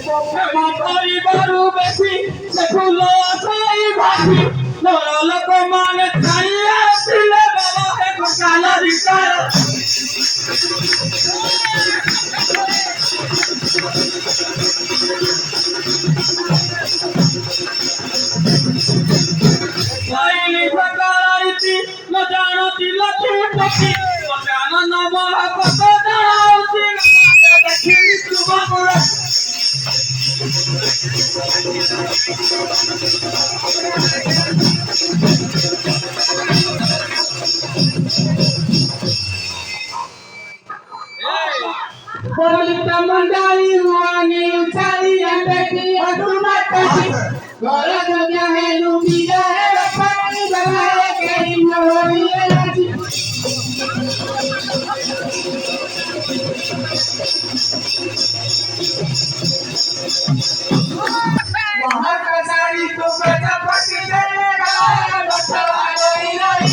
ପରିବାରୁ ବେଶୀ ସେ ଫୁଲ ଛାଇ ଭାସି ନର ଲୋକମାନେ ଛାଇ ଆସିଲେ ବାବା ହେ କାଲ ରିକାର Laili sakariti no janoti lakshmipati no jana nama pata janauti dakhili subhamura Polita mandali ruani uchari ambeki adumatati Gora dunya hai lumida hai pani balaye kerim nori elati Mahakasari tu kata pati dega batwa roi roi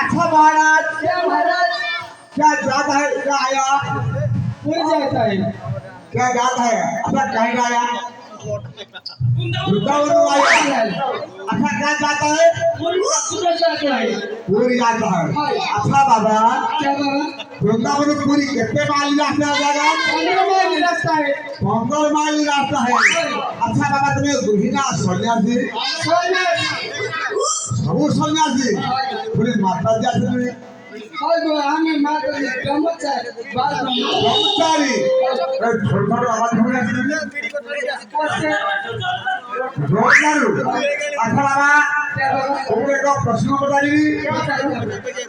अच्छा महाराज क्या जाता है क्या आया पूरी जाता है क्या जाता है अपना कहीं आया वृंदावन आया अच्छा क्या जाता है पूरी जाता है अच्छा बाबा क्या बाबा वृंदावन पूरी कितने माइल रास्ता जाएगा 15 माइल रास्ता है अच्छा बाबा तुम्हें दुहिना सन्यासी सबू सन्यासी पूरी माता जी आते हमें माता जी ब्रह्मचारी छोटा आवाज हो रहा है अच्छा बाबा तुमने को प्रश्न बताइए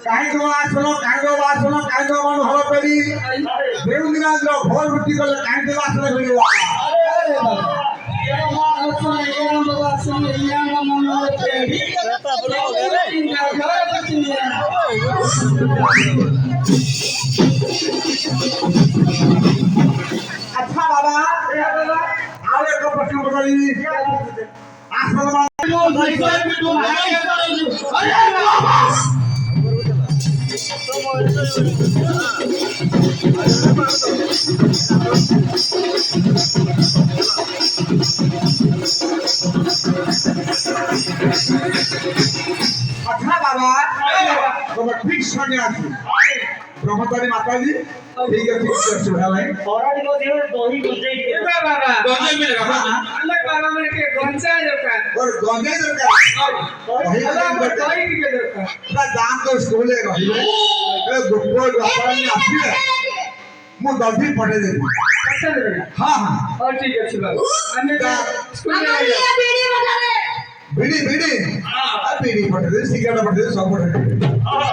काहे को आसनो काहे को आसनो काहे को मन हो पड़ी देव दिना जो भोर मिट्टी को काहे को आसनो होइला अच्छा बाबा और एक प्रश्न बताइए आसनो अच्छा बाबा तो ठीक सन्यासी ब्रह्मचारी माता जी ठीक है ठीक है सुना भाई और को देव दोही गंजे के बाबा गंजे में लगा अलग बाबा में के गंजा दरकार और गंजे दरकार वही अलग बताई के दरकार पूरा दाम तो स्कूल है रही ए गोपाल बाबा ने आसी है मु दल्दी पटे दे अच्छा दे हां हां और ठीक है बाबा अन्य स्कूल में बीड़ी बीड़ी हां बीड़ी पटे दे सिगरेट पटे दे सब पटे दे